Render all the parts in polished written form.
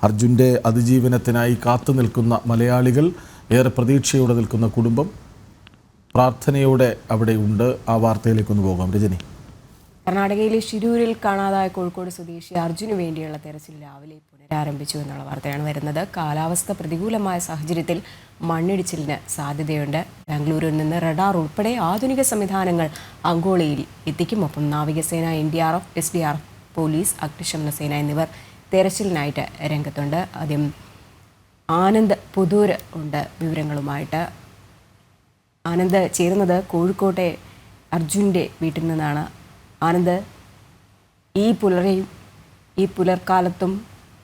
അർജുൻ്റെ അതിജീവനത്തിനായി കാത്തു നിൽക്കുന്ന മലയാളികൾ, ഏറെ പ്രതീക്ഷയോടെ നിൽക്കുന്ന കുടുംബം, പ്രാർത്ഥനയോടെ അവിടെ ഉണ്ട്. ആ വാർത്തയിലേക്കൊന്ന് പോകാം. രജനി. കർണാടകയിലെ ഷിരൂരിൽ കാണാതായ കോഴിക്കോട് സ്വദേശി അർജുന് വേണ്ടിയുള്ള തെരച്ചിൽ രാവിലെ പുനരാരംഭിച്ചു എന്നുള്ള വാർത്തയാണ് വരുന്നത്. കാലാവസ്ഥ പ്രതികൂലമായ സാഹചര്യത്തിൽ മണ്ണിടിച്ചിലിന് സാധ്യതയുണ്ട്. ബാംഗ്ലൂരിൽ നിന്ന് റഡാർ ഉൾപ്പെടെ ആധുനിക സംവിധാനങ്ങൾ അങ്കോളയിൽ എത്തിക്കും. ഒപ്പം നാവികസേന, NDRF, SDRF, പോലീസ്, അഗ്നിശമന സേന എന്നിവർ തെരച്ചിലിനായിട്ട് രംഗത്തുണ്ട്. ആദ്യം ആനന്ദ് പുതൂർ ഉണ്ട് വിവരങ്ങളുമായിട്ട്. ആനന്ദ് ചേരുന്നത് കോഴിക്കോട്ടെ അർജുൻ്റെ വീട്ടിൽ നിന്നാണ്. ആനന്ദ്, ഈ പുലർക്കാലത്തും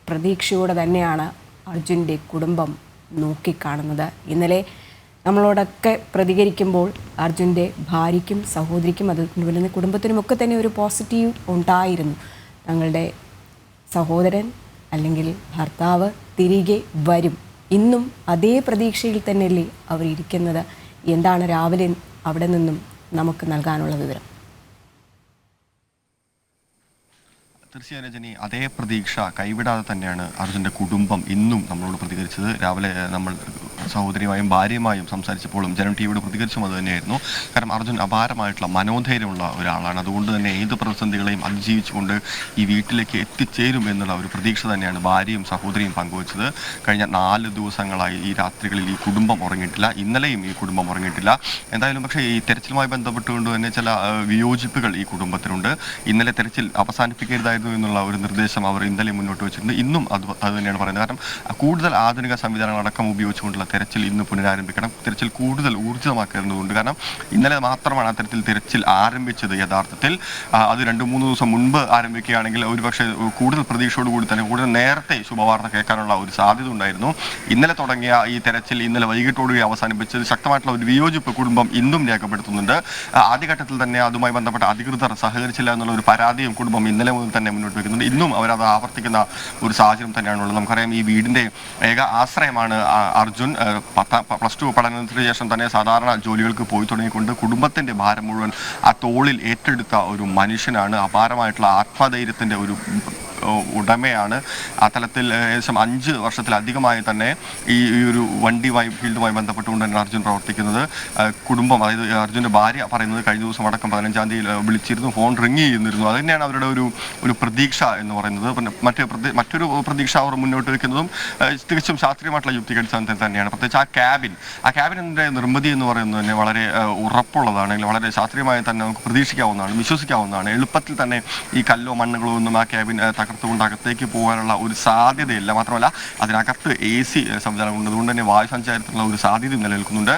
പ്രതീക്ഷയോടെ തന്നെയാണ് അർജുൻ്റെ കുടുംബം നോക്കിക്കാണുന്നത്. ഇന്നലെ നമ്മളോടൊക്കെ പ്രതികരിക്കുമ്പോൾ അർജുൻ്റെ ഭാര്യയ്ക്കും സഹോദരിക്കും അതുപോലെ തന്നെ കുടുംബത്തിനുമൊക്കെ തന്നെ ഒരു പോസിറ്റീവ് ഉണ്ടായിരുന്നു. തങ്ങളുടെ സഹോദരൻ അല്ലെങ്കിൽ ഭർത്താവ് തിരികെ വരും. ഇന്നും അതേ പ്രതീക്ഷയിൽ തന്നെയല്ലേ അവരിയ്ക്കുന്നത്? എന്താണ് രാവിലെ അവിടെ നിന്നും നമുക്ക് നൽകാനുള്ള വിവരം? തീർച്ചയായും രജനി, അതേ പ്രതീക്ഷ കൈവിടാതെ തന്നെയാണ് അർജുൻ്റെ കുടുംബം ഇന്നും നമ്മളോട് പ്രതികരിച്ചത്. രാവിലെ നമ്മൾ സഹോദരിയുമായും ഭാര്യയുമായും സംസാരിച്ചപ്പോഴും ജനം ടിവിയോട് പ്രതികരിച്ചും അത് തന്നെയായിരുന്നു. കാരണം അർജുൻ അപാരമായിട്ടുള്ള മനോധൈര്യമുള്ള ഒരാളാണ്. അതുകൊണ്ട് തന്നെ ഏത് പ്രതിസന്ധികളെയും അതിജീവിച്ചുകൊണ്ട് ഈ വീട്ടിലേക്ക് എത്തിച്ചേരും എന്നുള്ള ഒരു പ്രതീക്ഷ തന്നെയാണ് ഭാര്യയും സഹോദരിയും പങ്കുവച്ചത്. കഴിഞ്ഞ 4 ദിവസങ്ങളായി ഈ രാത്രികളിൽ ഈ കുടുംബം ഉറങ്ങിയിട്ടില്ല. ഇന്നലെയും ഈ കുടുംബം ഉറങ്ങിയിട്ടില്ല. എന്തായാലും പക്ഷേ ഈ തെരച്ചിലുമായി ബന്ധപ്പെട്ടുകൊണ്ട് തന്നെ ചില വിയോജിപ്പുകൾ ഈ കുടുംബത്തിനുണ്ട്. ഇന്നലെ തെരച്ചിൽ അവസാനിപ്പിക്കരുതായിരുന്നു എന്നുള്ള ഒരു നിർദ്ദേശം അവർ ഇന്നലെ മുന്നോട്ട് വെച്ചിട്ടുണ്ട്. ഇന്നും അത് തന്നെയാണ് പറയുന്നത്. കാരണം കൂടുതൽ ആധുനിക സംവിധാനങ്ങൾ അടക്കം ഉപയോഗിച്ചുകൊണ്ടുള്ള തെരച്ചിൽ ഇന്ന് പുനരാരംഭിക്കണം. തെരച്ചിൽ കൂടുതൽ ഊർജിതമാക്കേണ്ടതുണ്ട്. കാരണം ഇന്നലെ മാത്രമാണ് അത്തരത്തിൽ തെരച്ചിൽ ആരംഭിച്ചത്. യഥാർത്ഥത്തിൽ അത് 2-3 ദിവസം മുൻപ് ആരംഭിക്കുകയാണെങ്കിൽ ഒരുപക്ഷെ കൂടുതൽ പ്രതീക്ഷയോടുകൂടി തന്നെ കൂടുതൽ നേരത്തെ ശുഭവാർത്ത കേൾക്കാനുള്ള ഒരു സാധ്യത ഉണ്ടായിരുന്നു. ഇന്നലെ തുടങ്ങിയ ഈ തെരച്ചിൽ ഇന്നലെ വൈകിട്ടോടുകൂടി അവസാനിപ്പിച്ചത് ശക്തമായിട്ടുള്ള ഒരു വിയോജിപ്പ് കുടുംബം ഇന്നും രേഖപ്പെടുത്തുന്നുണ്ട്. ആദ്യഘട്ടത്തിൽ തന്നെ അതുമായി ബന്ധപ്പെട്ട അധികൃതർ സഹകരിച്ചില്ല എന്നുള്ള ഒരു പരാതിയും കുടുംബം ഇന്നലെ മുതൽ തന്നെ മുന്നോട്ട് വയ്ക്കുന്നുണ്ട്. ഇന്നും അവരത് ആവർത്തിക്കുന്ന ഒരു സാഹചര്യം തന്നെയാണുള്ളത്. നമുക്കറിയാം, ഈ വീടിൻ്റെ ഏക ആശ്രയമാണ് അർജുൻ. +2 പഠനത്തിന് ശേഷം തന്നെ സാധാരണ ജോലികൾക്ക് പോയി തുടങ്ങിക്കൊണ്ട് കുടുംബത്തിൻ്റെ ഭാരം മുഴുവൻ ആ തോളിൽ ഏറ്റെടുത്ത ഒരു മനുഷ്യനാണ്. അപാരമായിട്ടുള്ള ആത്മധൈര്യത്തിൻ്റെ ഒരു ഉടമയാണ്. ആ തലത്തിൽ ഏകദേശം 5 വർഷത്തിലധികമായി തന്നെ ഈ ഒരു ഫീൽഡുമായി ബന്ധപ്പെട്ടുകൊണ്ട് തന്നെ അർജുൻ പ്രവർത്തിക്കുന്നത്. കുടുംബം, അതായത് അർജുൻ്റെ ഭാര്യ പറയുന്നത് കഴിഞ്ഞ ദിവസം അടക്കം 15-ാം തീയതി വിളിച്ചിരുന്നു, ഫോൺ റിങ് ചെയ്യുന്നിരുന്നു. അത് തന്നെയാണ് അവരുടെ ഒരു പ്രതീക്ഷ എന്ന് പറയുന്നത്. പിന്നെ മറ്റൊരു പ്രതീക്ഷ അവർ മുന്നോട്ട് വയ്ക്കുന്നതും തികച്ചും ശാസ്ത്രീയമായിട്ടുള്ള യുക്തിക്കടിസ്ഥാനത്തിൽ തന്നെയാണ്. പ്രത്യേകിച്ച് ആ ക്യാബിൻ്റെ നിർമ്മിതി എന്ന് പറയുന്നത് തന്നെ വളരെ ഉറപ്പുള്ളതാണ്, അല്ലെങ്കിൽ വളരെ ശാസ്ത്രീയമായി തന്നെ നമുക്ക് പ്രതീക്ഷിക്കാവുന്നതാണ്, വിശ്വസിക്കാവുന്നതാണ്. എളുപ്പത്തിൽ തന്നെ ഈ കല്ലോ മണ്ണുകളോ ഒന്നും ആ ക്യാബിൻ തകർത്തുകൊണ്ട് അകത്തേക്ക് പോകാനുള്ള ഒരു സാധ്യതയില്ല. മാത്രമല്ല അതിനകത്ത് AC സംവിധാനമുണ്ട്. അതുകൊണ്ട് തന്നെ വായു സഞ്ചാരത്തിനുള്ള ഒരു സാധ്യത നിലനിൽക്കുന്നുണ്ട്.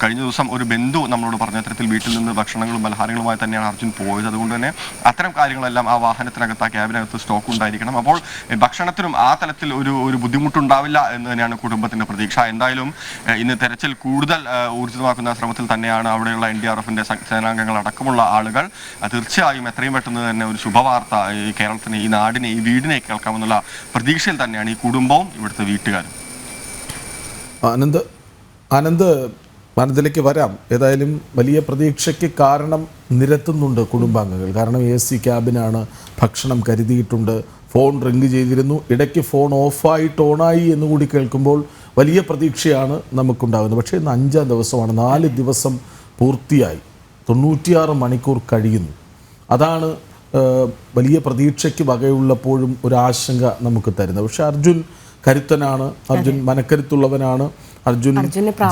കഴിഞ്ഞ ദിവസം ഒരു ബന്ധു നമ്മളോട് പറഞ്ഞ തരത്തിൽ വീട്ടിൽ നിന്ന് ഭക്ഷണങ്ങളും പലഹാരങ്ങളുമായി തന്നെയാണ് അർജുൻ പോയത്. അതുകൊണ്ട് തന്നെ അത്തരം കാര്യങ്ങളെല്ലാം ആ വാഹനത്തിനകത്ത്, ആ ക്യാബിനകത്ത് സ്റ്റോക്ക് ഉണ്ടായിരിക്കണം. അപ്പോൾ ഭക്ഷണത്തിനും ആ തലത്തിൽ ഒരു ബുദ്ധിമുട്ടുണ്ടാവില്ല എന്ന് തന്നെയാണ് കുടുംബത്തിൻ്റെ പ്രതീക്ഷ. എന്തായാലും ഇന്ന് തെരച്ചിൽ കൂടുതൽ ഊർജിതമാക്കുന്ന ശ്രമത്തിൽ തന്നെയാണ് അവിടെയുള്ള NDRFിൻ്റെ സേനാംഗങ്ങൾ അടക്കമുള്ള ആളുകൾ. തീർച്ചയായും എത്രയും പെട്ടെന്ന് തന്നെ ഒരു ശുഭവാർത്ത ഈ കേരളത്തിന്, ഈ നാടിനെ, ഈ വീടിനെ കേൾക്കാമെന്നുള്ള പ്രതീക്ഷയിൽ തന്നെയാണ് ഈ കുടുംബവും ഇവിടുത്തെ വീട്ടുകാരും. ആനന്ദിലേക്ക് വരാം. ഏതായാലും വലിയ പ്രതീക്ഷയ്ക്ക് കാരണം നിരത്തുന്നുണ്ട് കുടുംബാംഗങ്ങൾ. കാരണം AC ക്യാബിനാണ്, ഭക്ഷണം കരുതിയിട്ടുണ്ട്, ഫോൺ റിങ് ചെയ്തിരുന്നു, ഇടയ്ക്ക് ഫോൺ ഓഫായിട്ട് ഓണായി എന്നുകൂടി കേൾക്കുമ്പോൾ വലിയ പ്രതീക്ഷയാണ് നമുക്കുണ്ടാകുന്നത്. പക്ഷേ ഇന്ന് 5-ാം ദിവസമാണ്. 4 ദിവസം പൂർത്തിയായി, 96 മണിക്കൂർ കഴിയുന്നു. അതാണ് വലിയ പ്രതീക്ഷയ്ക്ക് വകയുള്ളപ്പോഴും ഒരു ആശങ്ക നമുക്ക് തരുന്നത്. പക്ഷെ അർജുൻ കരുത്തനാണ്, അർജുൻ മനക്കരുത്തുള്ളവനാണ്. അർജുൻ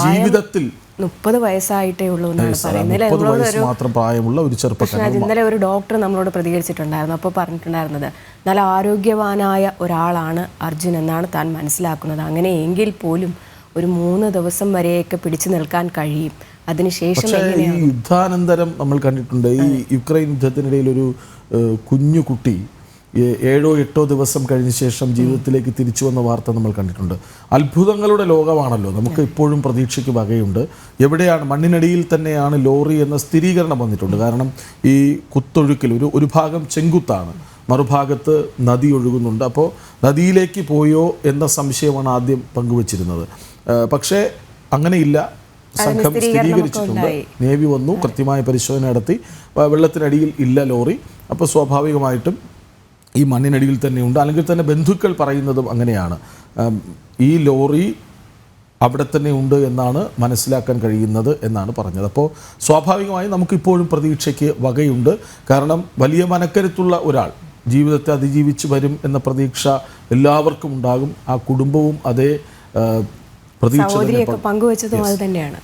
ജീവിതത്തിൽ 30 വയസ്സായിട്ടേ ഉള്ളൂ എന്നാണ് പറയുന്നത്. 30 വയസ്സ് മാത്രം പ്രായമുള്ള ഒരു ചെറുപ്പക്കാരൻ. ഇന്നലെ ഒരു ഡോക്ടർ നമ്മളോട് പ്രതികരിച്ചിട്ടുണ്ടായിരുന്നു. അപ്പോൾ പറഞ്ഞിട്ടുണ്ടായിരുന്നത് നല്ല ആരോഗ്യവാനായ ഒരാളാണ് അർജുൻ എന്നാണ് താൻ മനസ്സിലാക്കുന്നത്. അങ്ങനെയെങ്കിൽ പോലും ഒരു 3 ദിവസം വരെയൊക്കെ പിടിച്ചു നിൽക്കാൻ കഴിയും. അതിനുശേഷം ഈ യുദ്ധാനന്തരം നമ്മൾ കണ്ടിട്ടുണ്ട്, ഈ യുക്രൈൻ യുദ്ധത്തിനിടയിൽ ഒരു കുഞ്ഞു കുട്ടി 7-8 ദിവസം കഴിഞ്ഞ ശേഷം ജീവിതത്തിലേക്ക് തിരിച്ചു വന്ന വാർത്ത നമ്മൾ കണ്ടിട്ടുണ്ട്. അത്ഭുതങ്ങളുടെ ലോകമാണല്ലോ. നമുക്ക് ഇപ്പോഴും പ്രതീക്ഷയ്ക്ക് വകയുണ്ട്. എവിടെയാണ്? മണ്ണിനടിയിൽ തന്നെയാണ് ലോറി എന്ന സ്ഥിരീകരണം വന്നിട്ടുണ്ട്. കാരണം ഈ കുത്തൊഴുക്കിൽ ഒരു ഭാഗം ചെങ്കുത്താണ്, മറുഭാഗത്ത് നദി ഒഴുകുന്നുണ്ട്. അപ്പോൾ നദിയിലേക്ക് പോയോ എന്ന സംശയമാണ് ആദ്യം പങ്കുവച്ചിരുന്നത്. പക്ഷേ അങ്ങനെയില്ല. സംഘം സ്ഥിരീകരിച്ചിട്ടുണ്ട്. നേവി വന്നു, കൃത്യമായ പരിശോധന നടത്തി, വെള്ളത്തിനടിയിൽ ഇല്ല ലോറി. അപ്പോൾ സ്വാഭാവികമായിട്ടും ഈ മണ്ണിനടിയിൽ തന്നെയുണ്ട്, അല്ലെങ്കിൽ തന്നെ ബന്ധുക്കൾ പറയുന്നതും അങ്ങനെയാണ്. ഈ ലോറി അവിടെ തന്നെ ഉണ്ട് എന്നാണ് മനസ്സിലാക്കാൻ കഴിയുന്നത് എന്നാണ് പറഞ്ഞത്. അപ്പോൾ സ്വാഭാവികമായും നമുക്കിപ്പോഴും പ്രതീക്ഷയ്ക്ക് വകയുണ്ട്. കാരണം വലിയ മനക്കരുത്തുള്ള ഒരാൾ ജീവിതത്തെ അതിജീവിച്ച് വരും എന്ന പ്രതീക്ഷ എല്ലാവർക്കും ഉണ്ടാകും. ആ കുടുംബവും അതേ പ്രതീക്ഷ സഹോദരിയൊക്കെ പങ്കുവച്ചതും അത് തന്നെയാണ്.